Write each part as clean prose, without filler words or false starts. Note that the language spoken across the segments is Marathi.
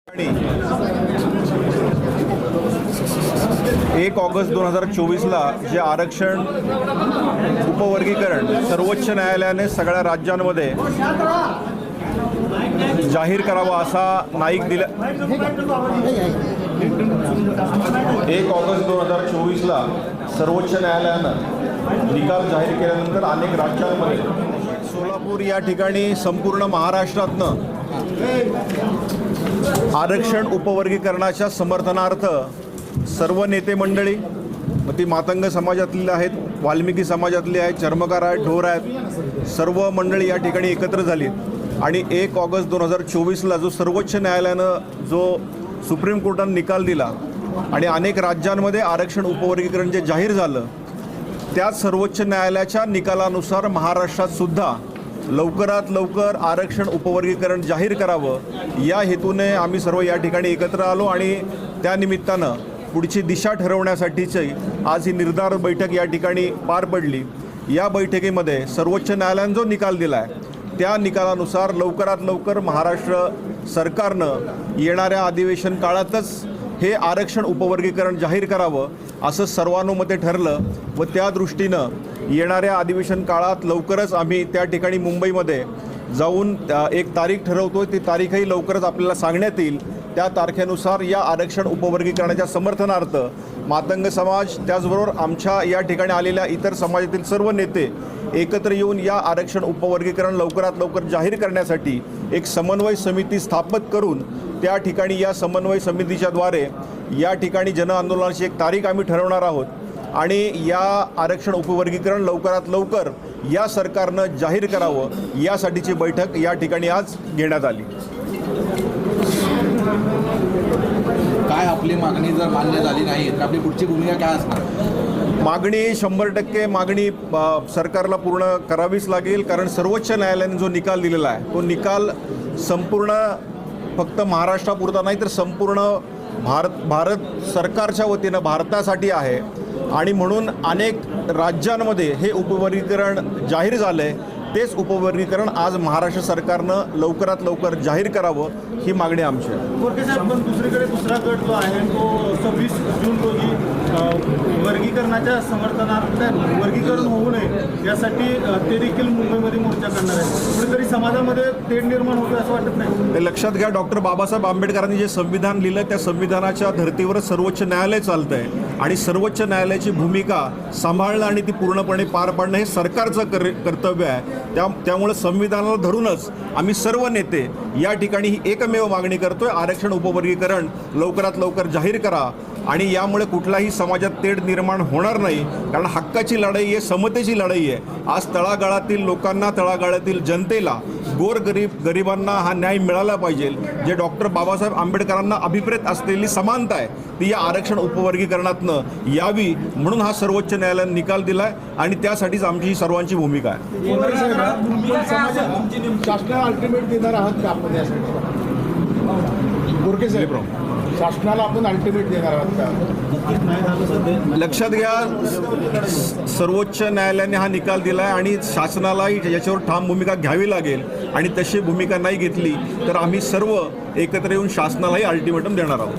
1 ऑगस्ट 2024ला जे आरक्षण उपवर्गीकरण सर्वोच्च न्यायालयाने सगळ्या राज्यांमध्ये जाहीर करावा असा नाईक दिला. 1 ऑगस्ट 2024ला सर्वोच्च न्यायालयानं निकाल जाहीर केल्यानंतर अनेक राज्यांमध्ये सोलापूर या ठिकाणी संपूर्ण महाराष्ट्रातनं आरक्षण उपवर्गीकरणाच्या समर्थनार्थ सर्व नेते मंडळी, ती मातंग समाजातली आहेत, वाल्मिकी समाजातली आहेत, चर्मकार आहेत, ढोर आहेत, सर्व मंडळी या ठिकाणी एकत्र झाली आणि 1 ऑगस्ट 2024ला जो सर्वोच्च न्यायालयानं जो सुप्रीम कोर्टानं निकाल दिला आणि अनेक राज्यांमध्ये आरक्षण उपवर्गीकरण जे जाहीर झालं, त्याच सर्वोच्च न्यायालयाच्या निकालानुसार महाराष्ट्रात सुद्धा लवकरात लवकर आरक्षण उपवर्गीकरण जाहीर करावं या हेतूने आम्ही सर्व या ठिकाणी एकत्र आलो आणि त्यानिमित्तानं पुढची दिशा ठरवण्यासाठीची आज ही निर्धार बैठक या ठिकाणी पार पडली. या बैठकीमध्ये सर्वोच्च न्यायालयानं जो निकाल दिला आहे त्या निकालानुसार लवकरात लवकर महाराष्ट्र सरकारनं येणाऱ्या अधिवेशन काळातच हे आरक्षण उपवर्गीकरण जाहीर करावं असं सर्वानुमते ठरलं व त्या दृष्टीनं येणाऱ्या अधिवेशन काळात लवकरच आम्ही त्या ठिकाणी मुंबईमध्ये जाऊन एक तारीख ठरवतोय. ती तारीखही लवकरच आपल्याला सांगण्यात येईल. त्या तारखेनुसार या आरक्षण उपवर्गीकरणाच्या समर्थनार्थ मातंग समाज त्याचबरोबर आमच्या या ठिकाणी आलेल्या इतर समाजातील सर्व नेते एकत्र येऊन या आरक्षण उपवर्गीकरण लवकरात लवकर जाहीर करण्यासाठी एक समन्वय समिती स्थापित करून त्या ठिकाणी या समन्वय समितीच्याद्वारे या ठिकाणी जनआंदोलनाची एक तारीख आम्ही ठरवणार आहोत आणि या आरक्षण उपवर्गीकरण लवकरात लवकर या सरकारनं जाहीर करावं यासाठीची बैठक या ठिकाणी आज घेण्यात आली. काय आपली मागणी जर मान्य झाली नाही तर आपली पुढची भूमिका काय असणार? मागणी 100% मागणी सरकारला पूर्ण करावीच लागेल, कारण सर्वोच्च न्यायालयाने जो निकाल दिलेला आहे तो निकाल संपूर्ण फक्त महाराष्ट्रापुरता नाही तर संपूर्ण भारत सरकारच्या वतीनं भारतासाठी आहे आणि म्हणून अनेक राज्यांमध्ये हे उपवर्गीकरण जाहीर झालं आहे. तेच उपवर्गीकरण आज महाराष्ट्र सरकारनं लवकरात लवकर जाहीर करावं ही मागणी आमची आहे. कोर्टे साहेब, पण दुसरीकडे दुसरा गट जो आहे तो 26 जून रोजी वर्गीकरणाच्या समर्थनार्थ वर्गीकरण होऊ नये यासाठी ते देखील मुंबईमध्ये मोर्चा करणार आहे. कुठेतरी समाजामध्ये तेढ निर्माण होतं असं वाटत नाही? ते लक्षात घ्या, डॉक्टर बाबासाहेब आंबेडकरांनी जे संविधान लिहिलं त्या संविधानाच्या धर्तीवरच सर्वोच्च न्यायालय चालतं आहे आणि सर्वोच्च न्यायालयाची भूमिका सांभाळणं आणि ती पूर्णपणे पार पाडणं हे सरकारचं कर्तव्य आहे. त्यामुळे संविधानाला धरूनच आम्ही सर्व नेते या ठिकाणी ही एकमेव मागणी करतोय, आरक्षण उपवर्गीकरण लवकरात लवकर जाहीर करा आणि यामुळे कुठलाही समाजात तेढ निर्माण होणार नाही, कारण हक्काची लढाई आहे, समतेची लढाई आहे. आज तळागाळातील लोकांना, तळागाळातील जनतेला, गरिबांना हा न्याय मिळाला पाहिजे. जे डॉक्टर बाबासाहेब आंबेडकरांना अभिप्रेत असलेली समानता आहे ती या आरक्षण उपवर्गीकरणातनं यावी म्हणून हा सर्वोच्च न्यायालयाने निकाल दिला आहे आणि त्यासाठीच आमची सर्वांची भूमिका आहे. शासनाला अल्टिमेट देणार आहात का आपण यासाठी? शासनाला आपण अल्टिमेट देणार आहात का? लक्षात घ्या, सर्वोच्च न्यायालयाने हा निकाल दिला आहे आणि शासनालाही याच्यावर ठाम भूमिका घ्यावी लागेल आणि तशी भूमिका नाही घेतली तर आम्ही सर्व एकत्र येऊन शासनालाही अल्टिमेटम देणार आहोत.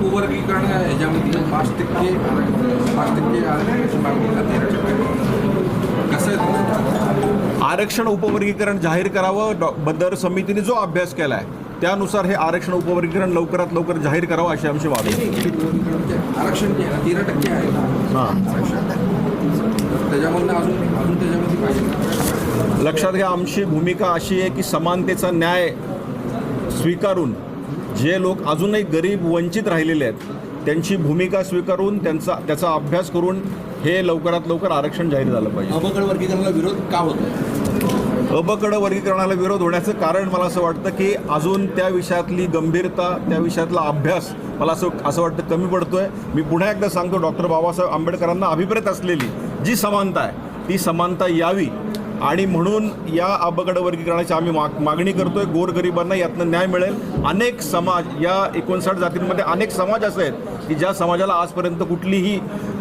उपवर्गीकरण याच्यामध्ये 5% कसं आहे? आरक्षण उपवर्गीकरण जाहीर करावं. बदर समितीने जो अभ्यास केला आहे त्यानुसार हे आरक्षण उपवर्गीकरण लवकरात लवकर जाहीर करावं अशी आमची मागणी आहे. आरक्षण 13% आहे त्याच्यामधनं अजून त्याच्यामध्ये पाहिजे. लक्षात घ्या, आमची भूमिका अशी आहे की समानतेचा न्याय स्वीकारून जे लोक अजूनही गरीब वंचित राहिलेले आहेत त्यांची भूमिका स्वीकारून त्याचा अभ्यास करून हे लवकरात लवकर आरक्षण जाहीर झालं पाहिजे. अबकड वर्गीकरणाला विरोध का होतो? अबकड वर्गीकरणाला विरोध होण्याचं कारण मला असं वाटतं की अजून त्या विषयातली गंभीरता, त्या विषयातला अभ्यास मला असं वाटतं कमी पडतोय. मी पुन्हा एकदा सांगतो, डॉक्टर बाबासाहेब आंबेडकरांना अभिप्रेत असलेली जी समानता आहे ती समानता यावी आणि म्हणून या अबकड वर्गीकरणाची आम्ही मागणी करतोय. गोरगरिबांना यातनं न्याय मिळेल. अनेक समाज, या 59 जातींमध्ये अनेक समाज असे आहेत की ज्या समाजाला आजपर्यंत कुठलीही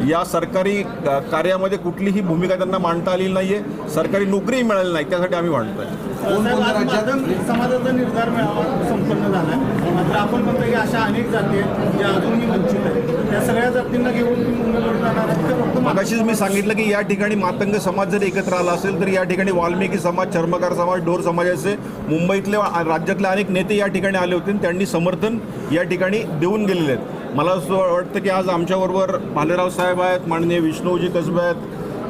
या सरकारी कार्यामध्ये कुठलीही भूमिका त्यांना मांडता आलेली नाही आहे, सरकारी नोकरीही मिळाली नाही, त्यासाठी आम्ही मांडतोय. साहेब, आज मातंग समाजाचा निर्धार मेळावा संपन्न झाला आहे. मात्र आपण म्हणतो की अशा अनेक जाती आहेत ज्या अजूनही वंचित आहेत. त्या सगळ्या जातींना घेऊन तुम्ही मुंबईवर जाणार आहे का फक्त मगाशीच मी सांगितलं की या ठिकाणी मातंग समाज जर एकत्र आला असेल तर या ठिकाणी वाल्मिकी समाज, चर्मकार समाज, ढोर समाजाचे मुंबईतले राज्यातले अनेक नेते या ठिकाणी आले होते आणि त्यांनी समर्थन या ठिकाणी देऊन गेलेले आहेत. मला असं वाटतं की आज आमच्याबरोबर भालेराव साहेब आहेत, माननीय विष्णूजी कसबे आहेत,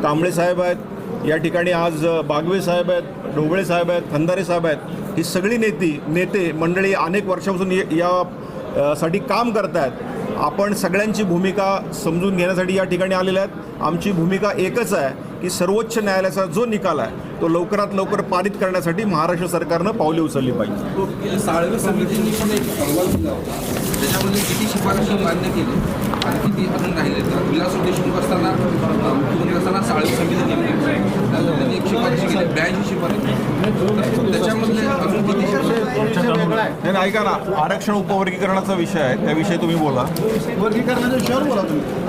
कांबळे साहेब आहेत, या ठिकाणी आज बागवे साहेब आहेत, ढोबळे साहेब आहेत, खंदारे साहेब आहेत. ही सगळी नेते मंडळी अनेक वर्षापासून या साठी काम करत आहेत. आपण सगळ्यांची भूमिका समजून घेण्यासाठी या ठिकाणी आलेल्या आहेत. आमची भूमिका एकच आहे की सर्वोच्च न्यायालयाचा जो निकाल आहे तो लवकरात लवकर पारित करण्यासाठी महाराष्ट्र सरकारनं पावले उचलली पाहिजे. साळवे समितींनी पण एक अहवाल दिला होता, त्याच्यामध्ये किती शिफारशी मान्य केली आणि किती अजून राहिले. तर विलासराव देशमुख असताना मुख्यमंत्री असताना साळवे समिती नेमली, त्यानंतर त्यांनी एक शिफारशी केली, 82 शिफारशी. तर त्याच्यामधले अजून किती शिफारशी? नाही ऐका ना, आरक्षण उपवर्गीकरणाचा विषय आहे, त्याविषयी तुम्ही बोला. वर्गीकरणाच्या विषयावर बोला तुम्ही.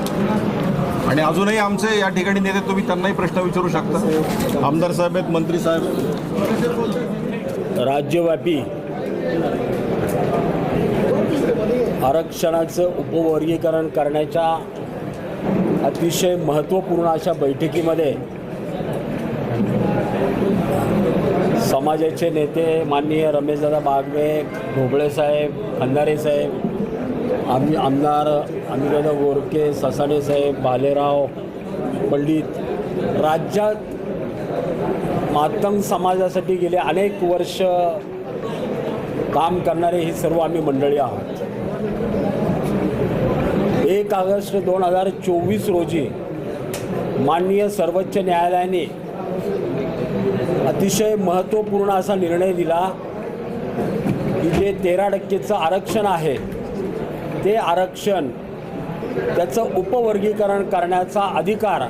आणि अजूनही आमचे या ठिकाणी नेते, तुम्ही त्यांनाही प्रश्न विचारू शकता. आमदार साहेब आहेत, मंत्री साहेब. राज्यव्यापी आरक्षणाचं उपवर्गीकरण करण्याच्या अतिशय महत्त्वपूर्ण अशा बैठकीमध्ये समाजाचे नेते माननीय रमेशदादा बागवे, ढोबळे साहेब, खंदारे साहेब, आमदार अमितदादा गोरके, ससाणे साहेब, भालेराव पंडित, राज्यात मातंग समाजासाठी गेले अनेक वर्ष काम करणारे ही सर्व आम्ही मंडळी आहोत. 1 ऑगस्ट 2024 रोजी माननीय सर्वोच्च न्यायालयाने अतिशय महत्त्वपूर्ण असा निर्णय दिला की जे 13% आरक्षण आहे ते आरक्षण त्याचं उपवर्गीकरण करण्याचा अधिकार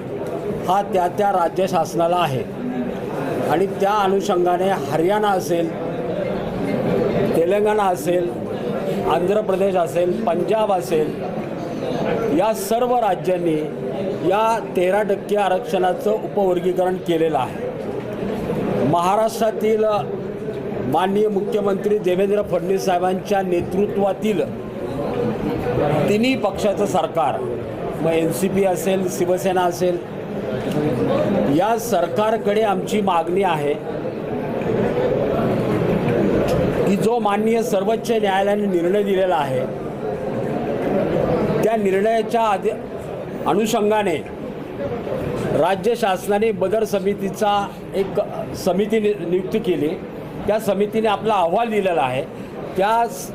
हा त्या राज्य शासनाला आहे. आणि त्या अनुषंगाने हरियाणा असेल, तेलंगणा असेल, आंध्र प्रदेश असेल, पंजाब असेल, या सर्व राज्यांनी या 13% आरक्षणाचं उपवर्गीकरण केलेलं आहे. महाराष्ट्रातील माननीय मुख्यमंत्री देवेंद्र फडणवीस साहेबांच्या नेतृत्वातील तिन्ही पक्षाचं सरकार, मग NCP असेल, शिवसेना असेल, या सरकारकडे आमची मागणी आहे की जो माननीय सर्वोच्च न्यायालयाने निर्णय दिलेला आहे त्या निर्णयाच्या अनुषंगाने राज्य शासनाने बदर समितीचा एक समिती नियुक्त केली. त्या समितीने आपला अहवाल दिलेला आहे. त्या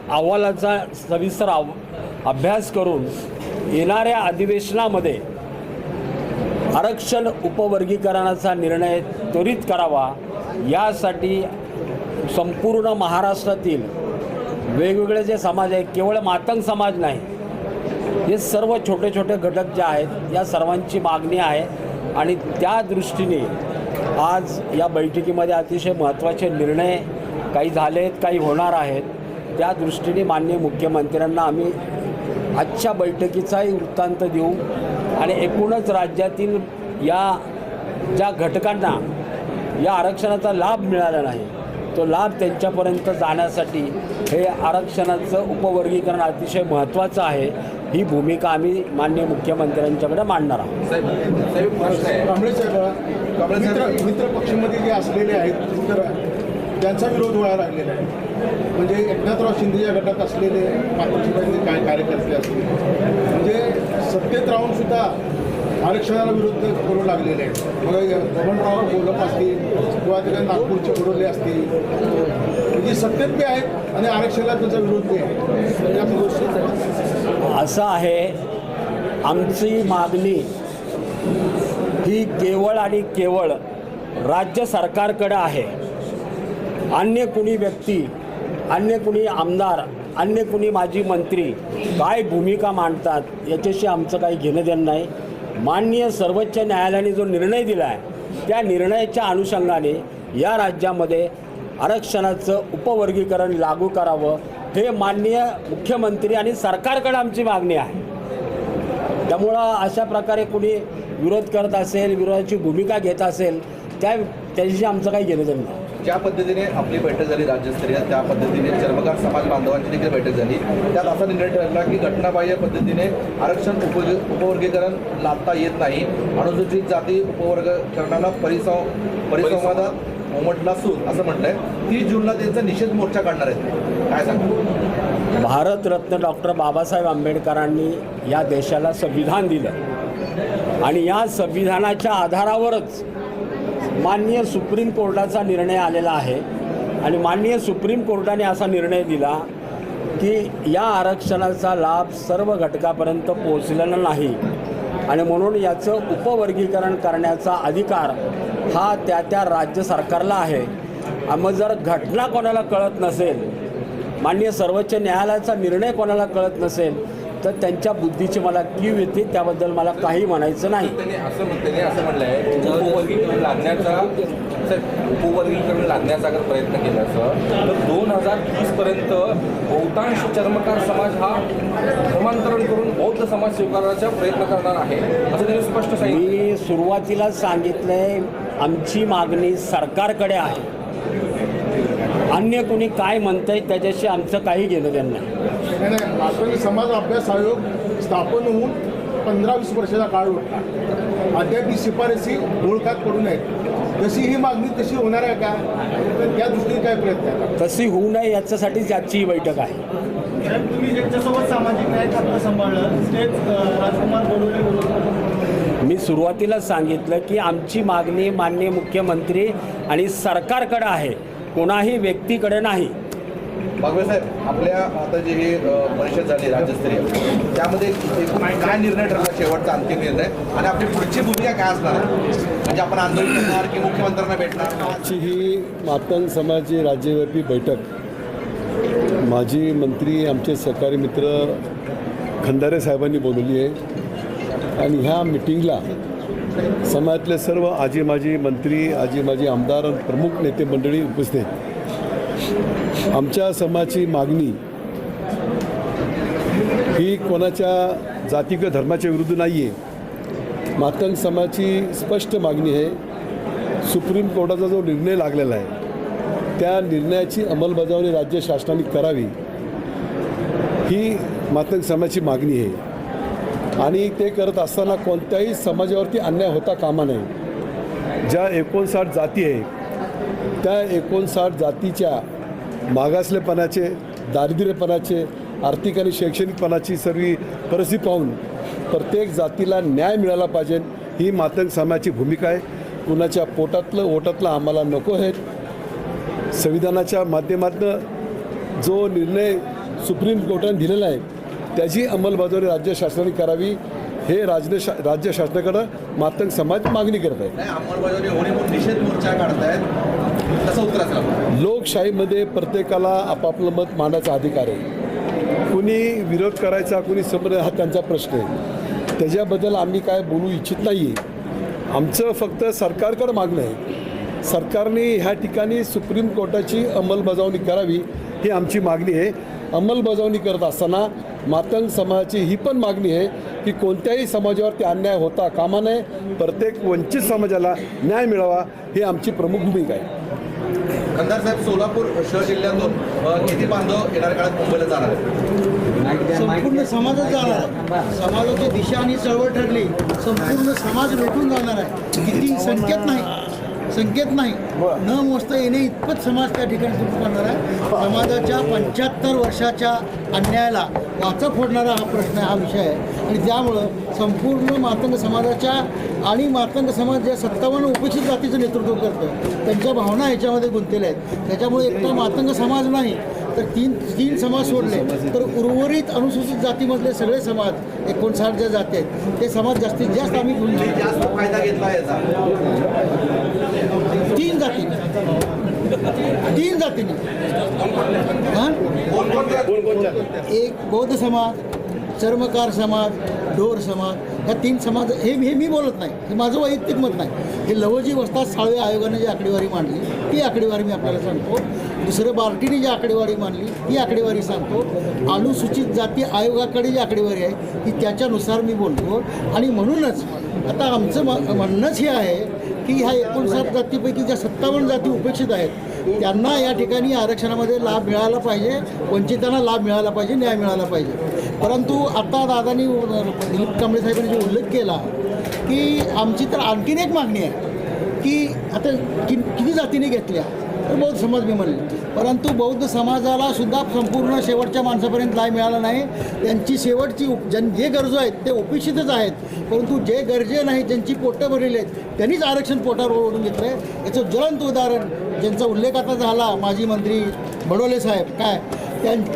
अहवालाचा सविस्तर अभ्यास करून येणाऱ्या अधिवेशनामध्ये आरक्षण उपवर्गीकरणाचा निर्णय त्वरित करावा, यासाठी संपूर्ण महाराष्ट्रातील वेगवेगळे जे समाज आहेत, केवळ मातंग समाज नाही, हे सर्व छोटे छोटे घटक जे आहेत या सर्वांची मागणी आहे. आणि त्या दृष्टीने आज या बैठकीमध्ये अतिशय महत्त्वाचे निर्णय काही झालेत, काही होणार आहेत. त्या दृष्टीने माननीय मुख्यमंत्र्यांना आम्ही आजच्या बैठकीचाही वृत्तांत देऊ आणि एकूणच राज्यातील या ज्या घटकांना या आरक्षणाचा लाभ मिळाला नाही तो लाभ त्यांच्यापर्यंत जाण्यासाठी हे आरक्षणाचं उपवर्गीकरण अतिशय महत्त्वाचं आहे. ही भूमिका आम्ही माननीय मुख्यमंत्र्यांच्याकडे मांडणार आहोत. कांबळे साहेब, मित्र पक्षामध्ये जे असलेले आहेत तर त्यांचा विरोध व्हायला लागलेला आहे. म्हणजे एकनाथराव शिंदे या गटात असलेले मातृशिवाचे काय कार्यकर्ते असतील, म्हणजे सत्तेत राहून सुद्धा आरक्षणाला विरोध करू लागलेले आहेत. मग बबनराव बोलप असतील किंवा तिकडे नागपूरचे बडोले असतील, म्हणजे सत्तेत बी आहेत आणि आरक्षणाला त्यांचा विरोध बी आहे. असं आहे, आमची मागणी ही केवळ आणि केवळ राज्य सरकारकडे आहे. अन्य कुणी व्यक्ती, अन्य कुणी आमदार, अन्य कुणी माजी मंत्री काय भूमिका मांडतात याच्याशी आमचं काही घेणं देणं नाही. माननीय सर्वोच्च न्यायालयाने जो निर्णय दिला आहे त्या निर्णयाच्या अनुषंगाने या राज्यामध्ये आरक्षणाचं उपवर्गीकरण लागू करावं, हे माननीय मुख्यमंत्री आणि सरकारकडे आमची मागणी आहे. त्यामुळं अशा प्रकारे कुणी विरोध करत असेल, विरोधाची भूमिका घेत असेल, त्याच्याशी आमचं काही घेणं देणं नाही. ज्या पद्धतीने आपली बैठक झाली राज्यस्तरीय, त्या पद्धतीने चर्मकार समाज बांधवांची देखील बैठक झाली. त्यात असा निर्णय ठरला की घटनाबाह्य पद्धतीने आरक्षण उपवर्गीकरण लादता येत नाही. अनुसूचित जाती उपवर्गीकरणाला परिसंवादात उमटला सूर असं म्हटलंय. 30 जूनला त्यांचा निषेध मोर्चा काढणार आहेत. काय सांगा? भारतरत्न डॉक्टर बाबासाहेब आंबेडकरांनी या देशाला संविधान दिलं आणि या संविधानाच्या आधारावरच माननीय सुप्रीम कोर्टाचा निर्णय आलेला आहे. आणि माननीय सुप्रीम कोर्टाने असा निर्णय दिला की या आरक्षणाचा लाभ सर्व घटकापर्यंत पोहोचलेला नाही आणि म्हणून याचं उपवर्गीकरण करण्याचा अधिकार हा त्या राज्य सरकारला आहे. मग जर घटना कोणाला कळत नसेल, माननीय सर्वोच्च न्यायालयाचा निर्णय कोणाला कळत नसेल, तर त्यांच्या बुद्धीची मला कीव येते. त्याबद्दल मला काही म्हणायचं नाही. त्यांनी असं म्हटलं आहे की उपवर्गीकरण लादण्याचा अगर प्रयत्न केला तर 2030पर्यंत बहुतांश चर्मकार समाज हा धर्मांतरण करून बौद्ध समाज स्वीकारण्याचा प्रयत्न करणार आहे असं त्यांनी स्पष्ट सांगितलं. मी सुरुवातीलाच सांगितलंय, आमची मागणी सरकारकडे आहे. अन्य कोणी काय म्हणतंय त्याच्याशी आमचं काही घेणं देणं नाही. मातंग समाज अभ्यास आयोग स्थापन होऊन 15-20 वर्षाचा काळ उठला. अद्याप ही शिफारसी ओळखात पडू नयेत. जशी ही मागणी तशी होणार आहे का, तर त्या दृष्टीने काय प्रयत्न आहे? तशी होऊ नये याच्यासाठीच आजची ही बैठक आहे. साहेब, तुम्ही ज्यांच्यासोबत सामाजिक न्याय खातं सांभाळलं तेच राजकुमार बडोले बरोबर. मी सुरुवातीलाच सांगितलं की आमची मागणी माननीय मुख्यमंत्री आणि सरकारकडे आहे, कोणाही व्यक्तीकडे नाही. बागवे साहेब, आपल्या आता जी ही परिषद झाली राज्यस्तरीय, त्यामध्ये एकूण काय निर्णय ठरला, शेवटचा अंतिम निर्णय, आणि आपली पुढची भूमिका काय असणार आहे? म्हणजे आपण आंदोलन करणार की मुख्यमंत्र्यांना भेटणार? आजची ही मातंग समाजाची राज्यव्यापी बैठक माजी मंत्री आमचे सहकारी मित्र खंदारे साहेबांनी बोलवली आहे. आणि ह्या मिटिंगला समाजातले सर्व आजी माजी मंत्री, आजी माजी आमदार आणि प्रमुख नेते मंडळी उपस्थित आहेत. आमच्या समाजाची मागणी ही कोणाच्या जाती किंवा धर्माच्या विरुद्ध नाही आहे. मातंग समाजाची स्पष्ट मागणी आहे. सुप्रीम कोर्टाचा जो निर्णय लागलेला आहे त्या निर्णयाची अंमलबजावणी राज्य शासनाने करावी ही मातंग समाजाची मागणी आहे. आणि ते करत असताना कोणत्याही समाजावरती अन्याय होता कामा नये. ज्या 59 जाती आहे त्या 59 जातीच्या मागासलेपणाचे, दारिद्र्यपणाचे, आर्थिक आणि शैक्षणिकपणाची सर्व परिस्थिती पाहून प्रत्येक जातीला न्याय मिळाला पाहिजे ही मातंग समाजाची भूमिका आहे. कुणाच्या पोटातलं ओटातलं आम्हाला नको आहे. संविधानाच्या माध्यमातून जो निर्णय सुप्रीम कोर्टाने दिलेला आहे त्याची अंमलबजावणी राज्य शासनाने करावी हे राज्य शासनाकडं मातंग समाज मागणी करत आहे. नाही, अंमलबजावणी होणे म्हणून निषेध मोर्चा काढतायत, कसं उत्तर असेल? लोकशाहीमध्ये प्रत्येकाला आपापलं मत मांडायचा अधिकार आहे. कुणी विरोध करायचा, कुणी समोर, हा त्यांचा प्रश्न आहे. त्याच्याबद्दल आम्ही काय बोलू इच्छित नाही आहे. आमचं फक्त सरकारकडं मागणं आहे, सरकारने ह्या ठिकाणी सुप्रीम कोर्टाची अंमलबजावणी करावी ही आमची मागणी आहे. अंमलबजावणी करत असताना मातंग समाजाची ही पण मागणी आहे की कोणत्याही समाजावरती अन्याय होता कामा नये, प्रत्येक वंचित समाजाला न्याय मिळावा ही आमची प्रमुख भूमिका आहे. खंदार साहेब, सोलापूर शहर जिल्ह्यातून किती बांधव येणाऱ्या काळात मुंबईला जाणार आहेत? संपूर्ण समाजच जाणार आहे. समाजाची दिशा आणि चळवळ ठरली, संपूर्ण समाज भेटून जाणार आहे. किती संकेत नाही न मोजता येणे इतपत समाज त्या ठिकाणी सुरू करणार आहे. समाजाच्या 75 वर्षाच्या अन्यायाला वाचा फोडणारा हा प्रश्न आहे, हा विषय आहे. आणि त्यामुळं संपूर्ण मातंग समाजाच्या आणि मातंग समाज ज्या 57 उपेक्षित जातीचं नेतृत्व करतं त्यांच्या भावना ह्याच्यामध्ये गुंतलेल्या आहेत. त्याच्यामुळे एकटा मातंग समाज नाही तर तीन समाज सोडले तर उर्वरित अनुसूचित जातीमधले सगळे समाज 59 ज्या जाती आहेत ते समाज जास्तीत जास्त आम्ही घेऊन जास्त फायदा घेतला याचा? 3 जातीने हां, एक बौद्ध समाज, चर्मकार समाज, ढोर समाज, ह्या 3 समाज हे मी बोलत नाही, हे माझं वैयक्तिक मत नाही. हे लवजी वस्ताद साळवे आयोगाने जी आकडेवारी मांडली ती आकडेवारी मी आपल्याला सांगतो. दुसरं बार्टीने जी आकडेवारी मांडली ती आकडेवारी सांगतो. अनुसूचित जाती आयोगाकडे जी आकडेवारी आहे ती त्याच्यानुसार मी बोलतो. आणि म्हणूनच आता आमचं म्हणणंच हे आहे की ह्या 59 जातीपैकी ज्या 57 जाती उपेक्षित आहेत त्यांना या ठिकाणी आरक्षणामध्ये लाभ मिळाला पाहिजे, वंचितांना लाभ मिळाला पाहिजे, न्याय मिळाला पाहिजे. परंतु आता दादांनी दिलीप कांबळे साहेबांनी जो उल्लेख केला की आमची तर आणखीन एक मागणी आहे की आता किती जातीने घेतल्या तर बौद्ध समाज मी म्हणले, परंतु बौद्ध समाजाला सुद्धा संपूर्ण शेवटच्या माणसापर्यंत न्याय मिळाला नाही. त्यांची शेवटची जे गरजू आहेत ते उपेक्षितच आहेत, परंतु जे गरजे नाहीत ज्यांची पोटं भरलेली आहेत त्यांनीच आरक्षण पोटावर ओढून घेतलं आहे. याचं ज्वलंत उदाहरण ज्यांचा उल्लेख आता झाला माजी मंत्री बडोले साहेब, काय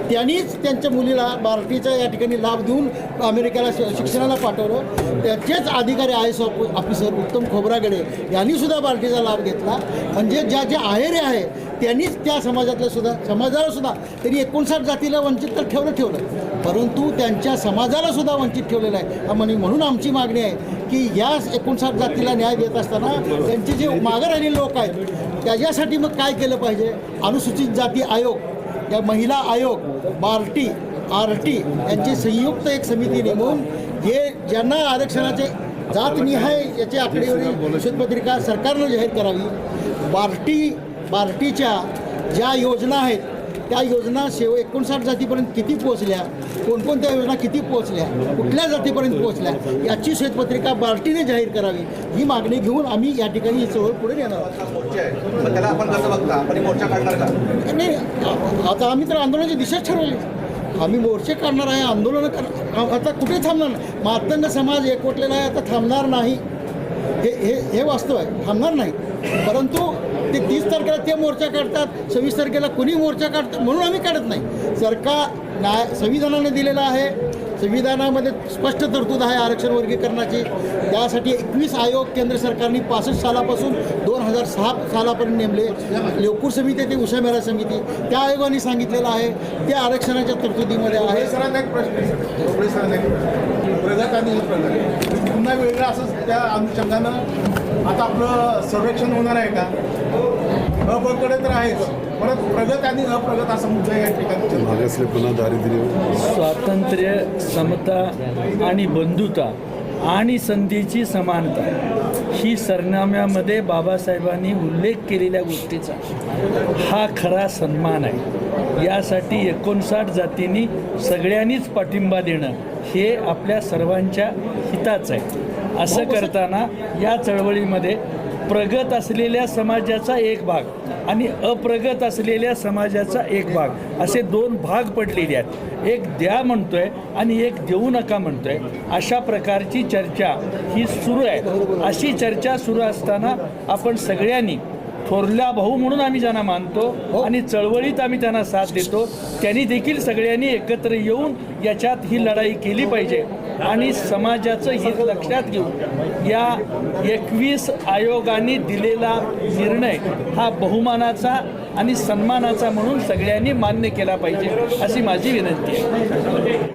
त्यांनीच त्यांच्या मुलीला बार्टीचा या ठिकाणी लाभ देऊन अमेरिकेला शिक्षणाला पाठवलं. त्याचेच अधिकारी IAS ऑफिसर उत्तम खोब्रागडे यांनीसुद्धा बार्टीचा लाभ घेतला. म्हणजे ज्या आहेरे आहे त्यांनीच त्या समाजाला सुद्धा त्यांनी 59 जातीला वंचित तर ठेवलं, परंतु त्यांच्या समाजाला सुद्धा वंचित ठेवलेलं आहे. म्हणून आमची मागणी आहे की या 59 जातीला न्याय देत असताना त्यांचे जे मागं राहिलेले लोक आहेत त्याच्यासाठी मग काय केलं पाहिजे. अनुसूचित जाती आयोग, या महिला आयोग, बार्टी, RT यांची संयुक्त एक समिती नेमून ज्यांना आरक्षणाचे जातनिहाय याची आकडेवारी श्वेतपत्रिका सरकारनं जाहीर करावी. बार्टीच्या ज्या योजना आहेत त्या योजना 59 जातीपर्यंत किती पोहोचल्या, कोणकोणत्या योजना किती पोहोचल्या, कुठल्या जातीपर्यंत पोहोचल्या याची श्वेतपत्रिका बार्टीने जाहीर करावी ही मागणी घेऊन आम्ही या ठिकाणी ही चळवळ पुढे नेणार आहोत. त्याला आपण कसं बघता, आपण मोर्चा काढणार का? नाही, आता आम्ही तर आंदोलनाची दिशाच ठरवली. आम्ही मोर्चे काढणार आहे, आंदोलनं आता कुठे थांबणार नाही. मातंग समाज एकवटलेला आहे, आता थांबणार नाही. हे वास्तव आहे, थांबणार नाही. परंतु ते 30 तारखेला ते मोर्चा काढतात, 26 तारखेला कुणी मोर्चा काढतात म्हणून आम्ही काढत नाही. सरकार संविधानाने दिलेलं आहे, संविधानामध्ये स्पष्ट तरतूद आहे आरक्षण वर्गीकरणाची. त्यासाठी 21 आयोग केंद्र सरकारने 65 सालापासून 2006 सालापर्यंत नेमले. लोकूर समिती ते उषा मेहरा समिती त्या आयोगाने सांगितलेलं आहे ते आरक्षणाच्या तरतुदीमध्ये आहे. सरांना एक प्रश्न प्रगत आणि अप्रगत पुन्हा वेगळं असं त्या अनुषंगानं आता आपलं सर्वेक्षण होणार आहे का? अप्रगत तर आहेच, परत प्रगत आणि अप्रगत असा मुद्दा या ठिकाणी मागासलेपणा, दारिद्र्य, स्वातंत्र्य, समता आणि बंधुता आणि संधीची समानता ही सरनाम्यामध्ये बाबासाहेबांनी उल्लेख केलेल्या गोष्टीचा हा खरा सन्मान आहे. यासाठी 59 जातींनी सगळ्यांनीच पाठिंबा देणं हे आपल्या सर्वांच्या हिताचं आहे. असं करताना या चळवळीमध्ये प्रगत असलेल्या समाजाचा एक भाग आणि अप्रगत असलेल्या समाजाचा एक भाग असे 2 भाग पडलेले आहेत. एक द्या म्हणतोय आणि एक देऊ नका म्हणतोय. अशा प्रकारची चर्चा ही सुरू आहे. अशी चर्चा सुरू असताना आपण सगळ्यांनी थोरल्या भाऊ म्हणून आम्ही ज्यांना मानतो आणि चळवळीत आम्ही त्यांना साथ देतो त्यांनी देखील सगळ्यांनी एकत्र येऊन याच्यात ही लढाई केली पाहिजे. आणि समाजाचं हित लक्षात घेऊन या 21 आयोगाने दिलेला निर्णय हा बहुमानाचा आणि सन्मानाचा म्हणून सगळ्यांनी मान्य केला पाहिजे अशी माझी विनंती आहे.